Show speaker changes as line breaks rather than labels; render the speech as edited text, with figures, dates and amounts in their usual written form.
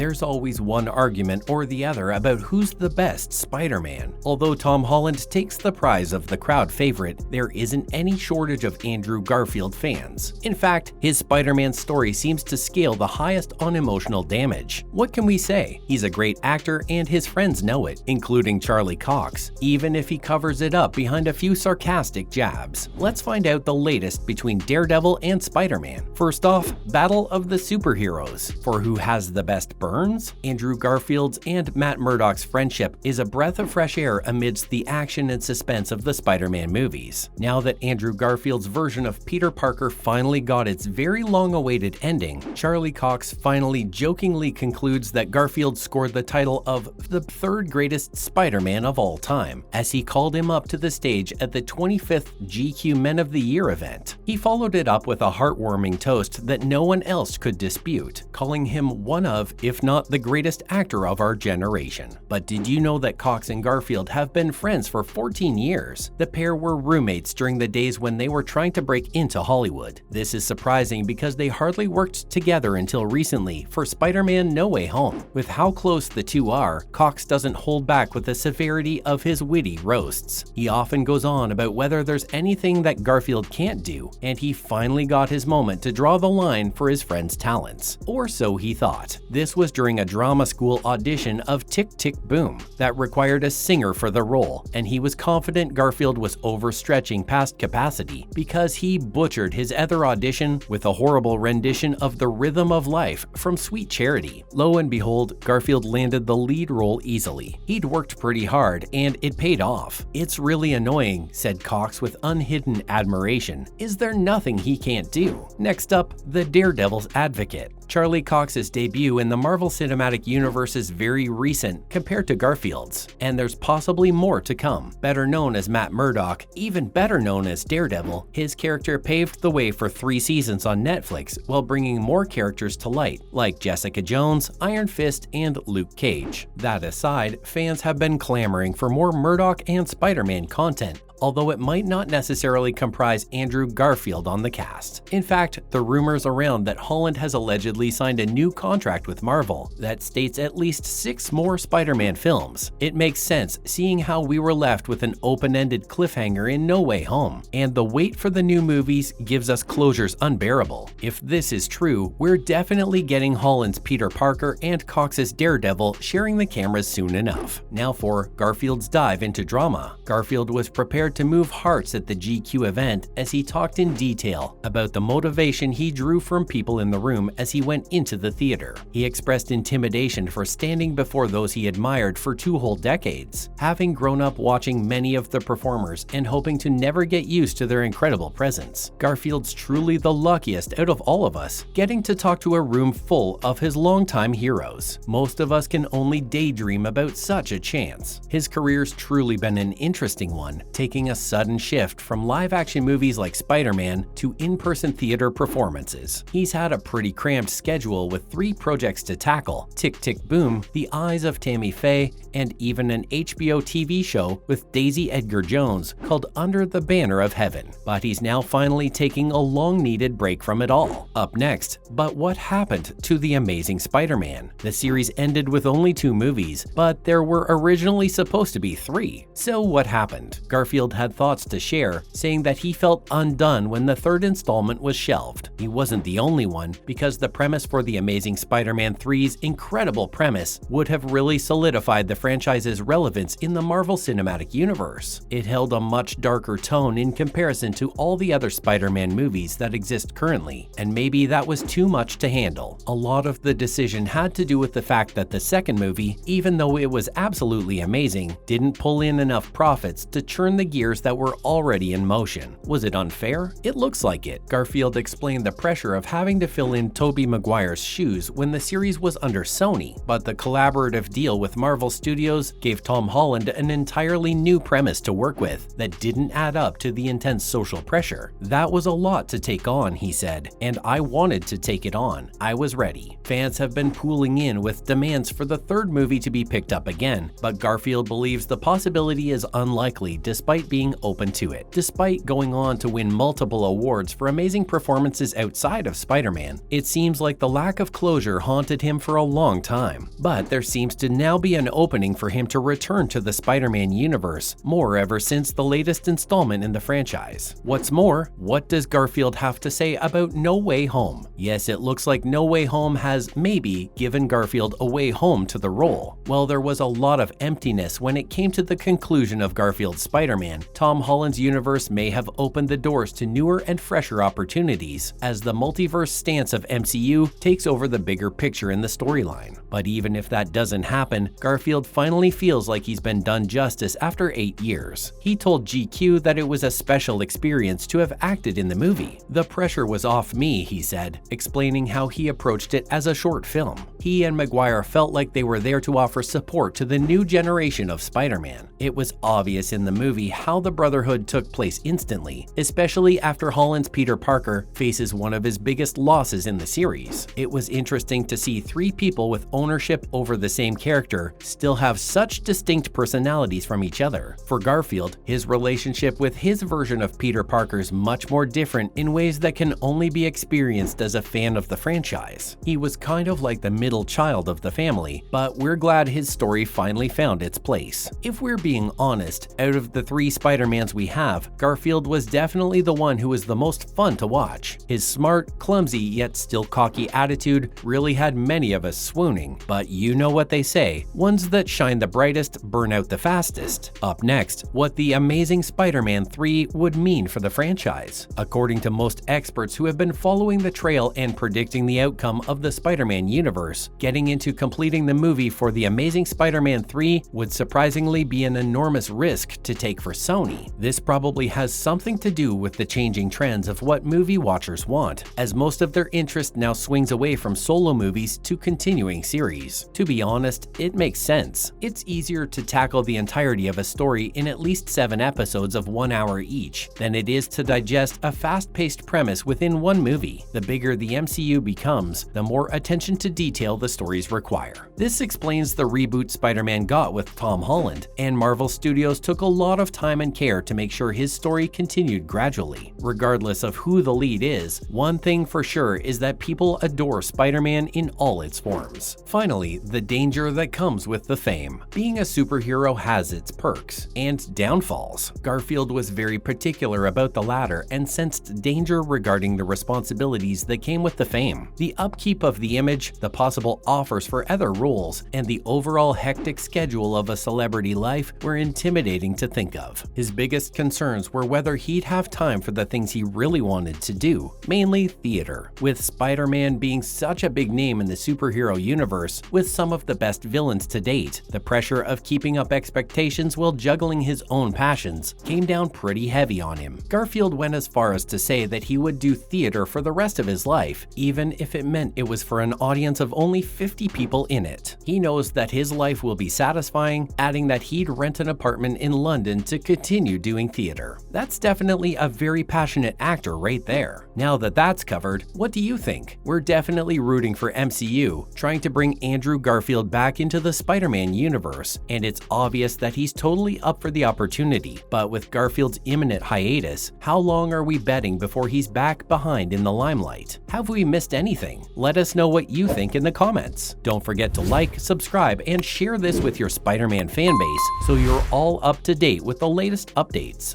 there's always one argument or the other about who's the best Spider-Man. Although Tom Holland takes the prize of the crowd favorite, there isn't any shortage of Andrew Garfield fans. In fact, his Spider-Man story seems to scale the highest on emotional damage. What can we say? He's a great actor and his friends know it, including Charlie Cox, even if he covers it up behind a few sarcastic jabs. Let's find out the latest between Daredevil and Spider-Man. First off, Battle of the Superheroes. For who has the best burns? Andrew Garfield's and Matt Murdock's friendship is a breath of fresh air amidst the action and suspense of the Spider-Man movies. Now that Andrew Garfield's version of Peter Parker finally got its very long-awaited ending, Charlie Cox finally jokingly concludes that Garfield scored the title of the third greatest Spider-Man of all time, as he called him up to the stage at the 25th GQ Men of the Year event. He followed it up with a heartwarming toast that no one else could dispute, calling him one of, if not the greatest actor of our generation. But did you know that Cox and Garfield have been friends for 14 years? The pair were roommates during the days when they were trying to break into Hollywood. This is surprising because they hardly worked together until recently for Spider-Man No Way Home. With how close the two are, Cox doesn't hold back with the severity of his witty roasts. He often goes on about whether there's anything that Garfield can't do, and he finally got his moment to draw the line for his friend's talents. Or so he thought. This was during a drama school audition of Tick Tick Boom that required a singer for the role, and he was confident Garfield was overstretching past capacity because he butchered his other audition with a horrible rendition of The Rhythm of Life from Sweet Charity. Lo and behold, Garfield landed the lead role easily. He'd worked pretty hard, and it paid off. "It's really annoying," said Cox with unhidden admiration. "Is there nothing he can't do?" Next up, the Daredevil's advocate. Charlie Cox's debut in the Marvel Cinematic Universe is very recent compared to Garfield's, and there's possibly more to come. Better known as Matt Murdock, even better known as Daredevil, his character paved the way for 3 seasons on Netflix while bringing more characters to light, like Jessica Jones, Iron Fist, and Luke Cage. That aside, fans have been clamoring for more Murdock and Spider-Man content, although it might not necessarily comprise Andrew Garfield on the cast. In fact, the rumors around that Holland has allegedly signed a new contract with Marvel that states at least 6 more Spider-Man films. It makes sense seeing how we were left with an open-ended cliffhanger in No Way Home, and the wait for the new movies gives us closures unbearable. If this is true, we're definitely getting Holland's Peter Parker and Cox's Daredevil sharing the cameras soon enough. Now for Garfield's dive into drama. Garfield was prepared to move hearts at the GQ event as he talked in detail about the motivation he drew from people in the room as he went into the theater. He expressed intimidation for standing before those he admired for 2 whole decades, having grown up watching many of the performers and hoping to never get used to their incredible presence. Garfield's truly the luckiest out of all of us, getting to talk to a room full of his longtime heroes. Most of us can only daydream about such a chance. His career's truly been an interesting one, taking a sudden shift from live-action movies like Spider-Man to in-person theater performances. He's had a pretty cramped schedule with 3 projects to tackle: Tick Tick Boom, The Eyes of Tammy Faye, and even an HBO TV show with Daisy Edgar Jones called Under the Banner of Heaven. But he's now finally taking a long-needed break from it all. Up next, but what happened to The Amazing Spider-Man? The series ended with only 2 movies, but there were originally supposed to be 3. So what happened? Garfield had thoughts to share, saying that he felt undone when the 3rd installment was shelved. He wasn't the only one, because the premise for The Amazing Spider-Man 3's incredible premise would have really solidified the franchise's relevance in the Marvel Cinematic Universe. It held a much darker tone in comparison to all the other Spider-Man movies that exist currently, and maybe that was too much to handle. A lot of the decision had to do with the fact that the 2nd movie, even though it was absolutely amazing, didn't pull in enough profits to churn the gears that were already in motion. Was it unfair? It looks like it. Garfield explained the pressure of having to fill in Tobey Maguire's shoes when the series was under Sony, but the collaborative deal with Marvel Studios gave Tom Holland an entirely new premise to work with that didn't add up to the intense social pressure. "That was a lot to take on," he said, "and I wanted to take it on. I was ready." Fans have been pooling in with demands for the 3rd movie to be picked up again, but Garfield believes the possibility is unlikely despite despite being open to it. Despite going on to win multiple awards for amazing performances outside of Spider-Man, it seems like the lack of closure haunted him for a long time. But there seems to now be an opening for him to return to the Spider-Man universe, more ever since the latest installment in the franchise. What's more, what does Garfield have to say about No Way Home? Yes, it looks like No Way Home has maybe given Garfield a way home to the role. While there was a lot of emptiness when it came to the conclusion of Garfield's Spider-Man, Tom Holland's universe may have opened the doors to newer and fresher opportunities as the multiverse stance of MCU takes over the bigger picture in the storyline. But even if that doesn't happen, Garfield finally feels like he's been done justice after 8 years. He told GQ that it was a special experience to have acted in the movie. "The pressure was off me," he said, explaining how he approached it as a short film. He and Maguire felt like they were there to offer support to the new generation of Spider-Man. It was obvious in the movie how the brotherhood took place instantly, especially after Holland's Peter Parker faces one of his biggest losses in the series. It was interesting to see 3 people with ownership over the same character still have such distinct personalities from each other. For Garfield, his relationship with his version of Peter Parker's much more different in ways that can only be experienced as a fan of the franchise. He was kind of like the middle child of the family, but we're glad his story finally found its place. If we're being honest, out of the 3 Spider-Mans we have, Garfield was definitely the one who was the most fun to watch. His smart, clumsy, yet still cocky attitude really had many of us swooning, but you know what they say, ones that shine the brightest burn out the fastest. Up next, what the Amazing Spider-Man 3 would mean for the franchise. According to most experts who have been following the trail and predicting the outcome of the Spider-Man universe, getting into completing the movie for the Amazing Spider-Man 3 would surprisingly be an enormous risk to take for Sony. This probably has something to do with the changing trends of what movie watchers want, as most of their interest now swings away from solo movies to continuing series. To be honest, it makes sense. It's easier to tackle the entirety of a story in at least 7 episodes of 1 hour each than it is to digest a fast-paced premise within one movie. The bigger the MCU becomes, the more attention to detail the stories require. This explains the reboot Spider-Man got with Tom Holland, and Marvel Studios took a lot of time and care to make sure his story continued gradually. Regardless of who the lead is, one thing for sure is that people adore Spider-Man in all its forms. Finally, the danger that comes with the fame. Being a superhero has its perks and downfalls. Garfield was very particular about the latter and sensed danger regarding the responsibilities that came with the fame. The upkeep of the image, the possible offers for other roles, and the overall hectic schedule of a celebrity life were intimidating to think of. His biggest concerns were whether he'd have time for the things he really wanted to do, mainly theater. With Spider-Man being such a big name in the superhero universe, with some of the best villains to date, the pressure of keeping up expectations while juggling his own passions came down pretty heavy on him. Garfield went as far as to say that he would do theater for the rest of his life, even if it meant it was for an audience of only 50 people in it. He knows that his life will be satisfying, adding that he'd rent an apartment in London to continue doing theater. That's definitely a very passionate actor right there. Now that that's covered, what do you think? We're definitely rooting for MCU, trying to bring Andrew Garfield back into the Spider-Man universe, and it's obvious that he's totally up for the opportunity. But with Garfield's imminent hiatus, how long are we betting before he's back behind in the limelight? Have we missed anything? Let us know what you think in the comments. Don't forget to like, subscribe, and share this with your Spider-Man fanbase so you're all up to date with the latest updates.